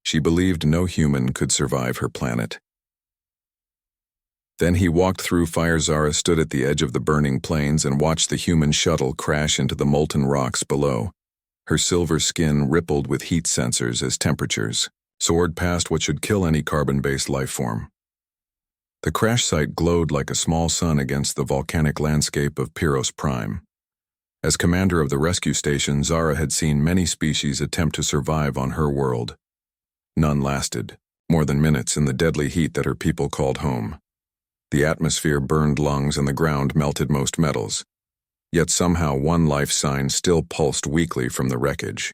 She believed no human could survive her planet. Then he walked through fire. Zara stood at the edge of the burning plains and watched the human shuttle crash into the molten rocks below. Her silver skin rippled with heat sensors as temperatures soared past what should kill any carbon-based life form. The crash site glowed like a small sun against the volcanic landscape of Pyros Prime. As commander of the rescue station, Zara had seen many species attempt to survive on her world. None lasted more than minutes in the deadly heat that her people called home. The atmosphere burned lungs and the ground melted most metals. Yet somehow one life sign still pulsed weakly from the wreckage.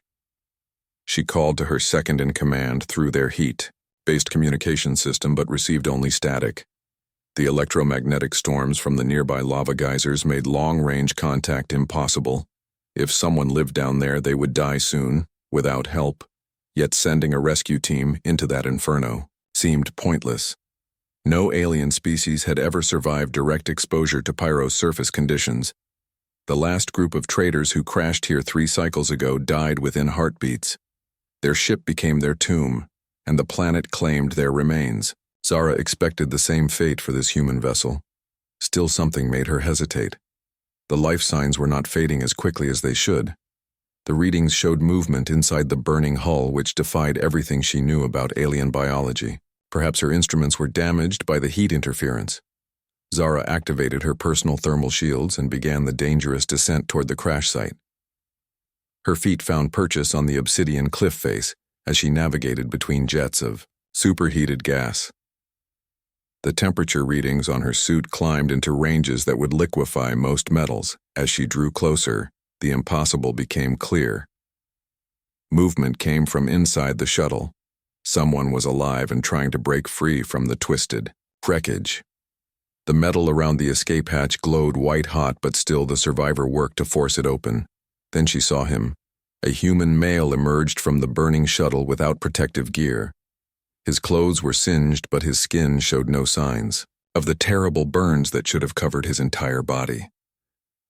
She called to her second-in-command through their heat-based communication system but received only static. The electromagnetic storms from the nearby lava geysers made long-range contact impossible. If someone lived down there, they would die soon, without help. Yet sending a rescue team into that inferno seemed pointless. No alien species had ever survived direct exposure to Pyro's surface conditions. The last group of traders who crashed here 3 cycles ago died within heartbeats. Their ship became their tomb, and the planet claimed their remains. Zara expected the same fate for this human vessel. Still, something made her hesitate. The life signs were not fading as quickly as they should. The readings showed movement inside the burning hull which defied everything she knew about alien biology. Perhaps her instruments were damaged by the heat interference. Zara activated her personal thermal shields and began the dangerous descent toward the crash site. Her feet found purchase on the obsidian cliff face as she navigated between jets of superheated gas. The temperature readings on her suit climbed into ranges that would liquefy most metals. As she drew closer, the impossible became clear. Movement came from inside the shuttle. Someone was alive and trying to break free from the twisted wreckage. The metal around the escape hatch glowed white-hot, but still the survivor worked to force it open. Then she saw him. A human male emerged from the burning shuttle without protective gear. His clothes were singed, but his skin showed no signs of the terrible burns that should have covered his entire body.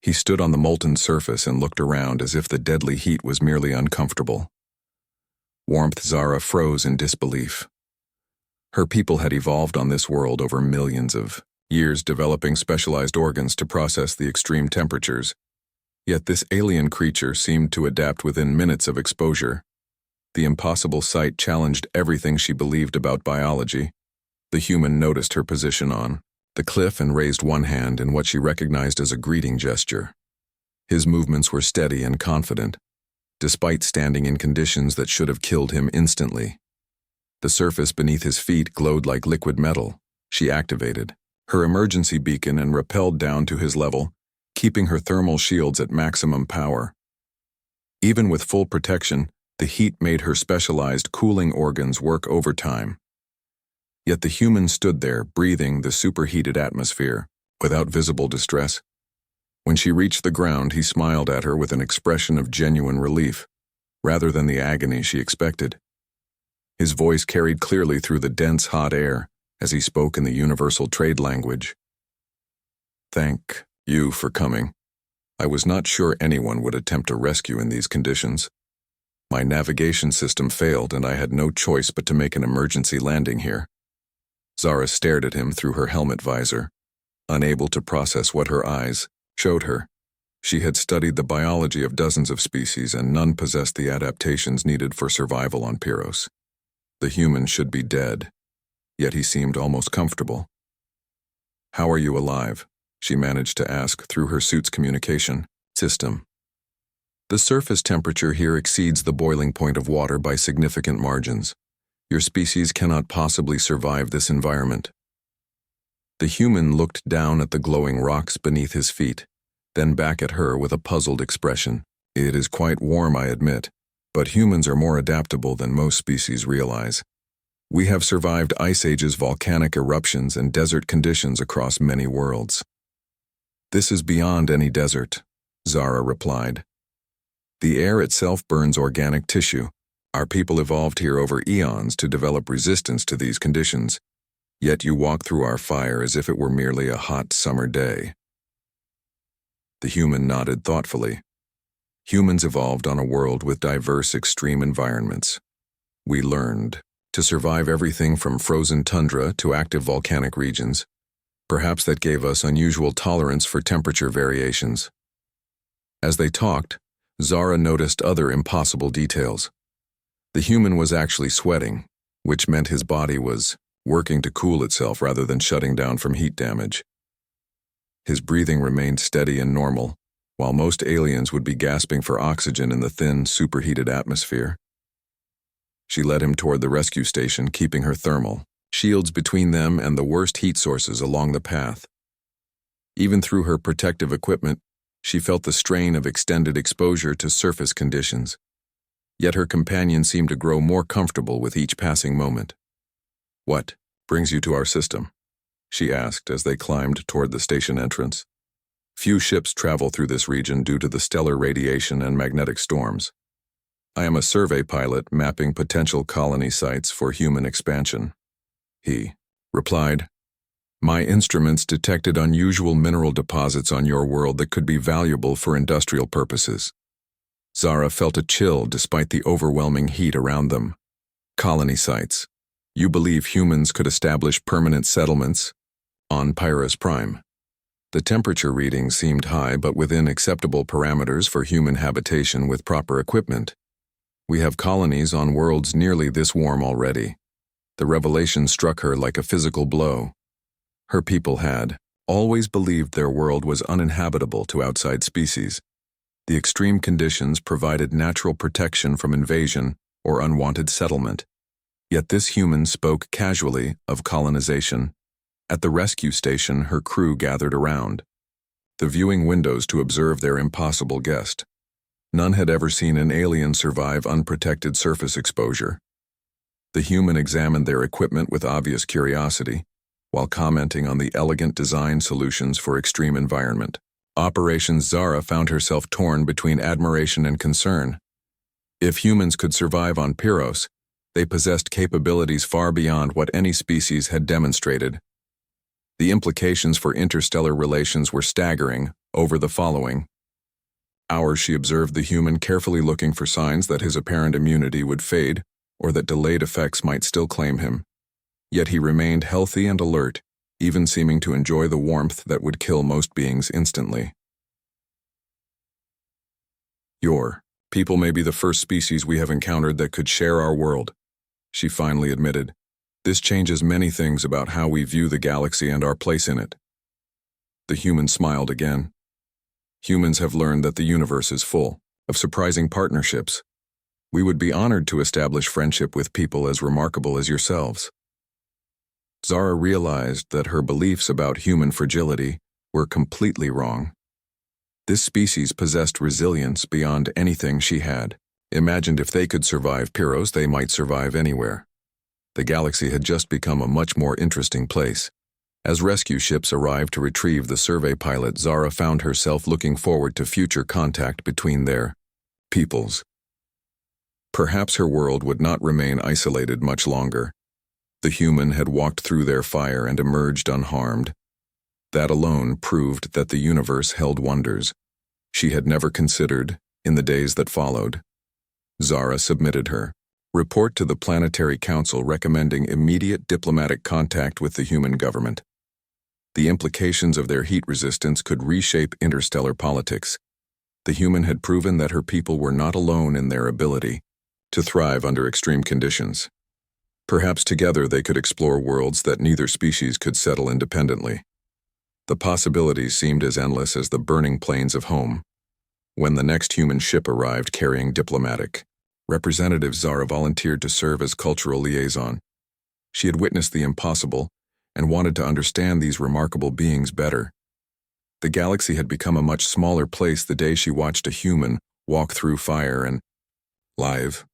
He stood on the molten surface and looked around as if the deadly heat was merely uncomfortable. Warmth. Zara froze in disbelief. Her people had evolved on this world over millions of years, developing specialized organs to process the extreme temperatures. Yet this alien creature seemed to adapt within minutes of exposure. The impossible sight challenged everything she believed about biology. The human noticed her position on the cliff and raised one hand in what she recognized as a greeting gesture. His movements were steady and confident, despite standing in conditions that should have killed him instantly. The surface beneath his feet glowed like liquid metal. She activated her emergency beacon and rappelled down to his level, keeping her thermal shields at maximum power. Even with full protection, the heat made her specialized cooling organs work overtime. Yet the human stood there, breathing the superheated atmosphere, without visible distress. When she reached the ground, he smiled at her with an expression of genuine relief, rather than the agony she expected. His voice carried clearly through the dense, hot air as he spoke in the universal trade language. "Thank you for coming. I was not sure anyone would attempt a rescue in these conditions. My navigation system failed and I had no choice but to make an emergency landing here." Zara stared at him through her helmet visor, unable to process what her eyes showed her. She had studied the biology of dozens of species and none possessed the adaptations needed for survival on Pyros. The human should be dead, yet he seemed almost comfortable. "How are you alive?" she managed to ask through her suit's communication system. "The surface temperature here exceeds the boiling point of water by significant margins. Your species cannot possibly survive this environment." The human looked down at the glowing rocks beneath his feet, then back at her with a puzzled expression. "It is quite warm, I admit, but humans are more adaptable than most species realize. We have survived ice ages, volcanic eruptions, and desert conditions across many worlds." "This is beyond any desert," Zara replied. "The air itself burns organic tissue. Our people evolved here over eons to develop resistance to these conditions. Yet you walk through our fire as if it were merely a hot summer day." The human nodded thoughtfully. "Humans evolved on a world with diverse extreme environments. We learned to survive everything from frozen tundra to active volcanic regions. Perhaps that gave us unusual tolerance for temperature variations. As they talked, Zara noticed other impossible details. The human was actually sweating, which meant his body was working to cool itself rather than shutting down from heat damage. His breathing remained steady and normal, while most aliens would be gasping for oxygen in the thin, superheated atmosphere. She led him toward the rescue station, keeping her thermal shields between them and the worst heat sources along the path. Even through her protective equipment, she felt the strain of extended exposure to surface conditions. Yet her companion seemed to grow more comfortable with each passing moment. "What brings you to our system?" she asked as they climbed toward the station entrance. Few ships travel through this region due to the stellar radiation and magnetic storms. "I am a survey pilot mapping potential colony sites for human expansion," he replied. "My instruments detected unusual mineral deposits on your world that could be valuable for industrial purposes." Zara felt a chill despite the overwhelming heat around them. "Colony sites. You believe humans could establish permanent settlements on Pyrrhus Prime?" The temperature readings seemed high but within acceptable parameters for human habitation with proper equipment. "We have colonies on worlds nearly this warm already." The revelation struck her like a physical blow. Her people had always believed their world was uninhabitable to outside species. The extreme conditions provided natural protection from invasion or unwanted settlement. Yet this human spoke casually of colonization. At the rescue station, her crew gathered around the viewing windows to observe their impossible guest. None had ever seen an alien survive unprotected surface exposure. The human examined their equipment with obvious curiosity, while commenting on the elegant design solutions for extreme environment operations. Zara found herself torn between admiration and concern. If humans could survive on Pyrrhus, they possessed capabilities far beyond what any species had demonstrated. The implications for interstellar relations were staggering. Over the following hours, she observed the human carefully looking for signs that his apparent immunity would fade or that delayed effects might still claim him. Yet he remained healthy and alert, even seeming to enjoy the warmth that would kill most beings instantly. "Your people may be the first species we have encountered that could share our world," she finally admitted. "This changes many things about how we view the galaxy and our place in it." The human smiled again. "Humans have learned that the universe is full of surprising partnerships. We would be honored to establish friendship with people as remarkable as yourselves." Zara realized that her beliefs about human fragility were completely wrong. This species possessed resilience beyond anything she had imagined. If they could survive Pyrrhus, they might survive anywhere. The galaxy had just become a much more interesting place. As rescue ships arrived to retrieve the survey pilot, Zara found herself looking forward to future contact between their peoples. Perhaps her world would not remain isolated much longer. The human had walked through their fire and emerged unharmed. That alone proved that the universe held wonders she had never considered. In the days that followed, Zara submitted her report to the Planetary Council, recommending immediate diplomatic contact with the human government. The implications of their heat resistance could reshape interstellar politics. The human had proven that her people were not alone in their ability to thrive under extreme conditions. Perhaps together they could explore worlds that neither species could settle independently. The possibilities seemed as endless as the burning plains of home. When the next human ship arrived carrying diplomatic representatives, Zara volunteered to serve as cultural liaison. She had witnessed the impossible and wanted to understand these remarkable beings better. The galaxy had become a much smaller place the day she watched a human walk through fire and live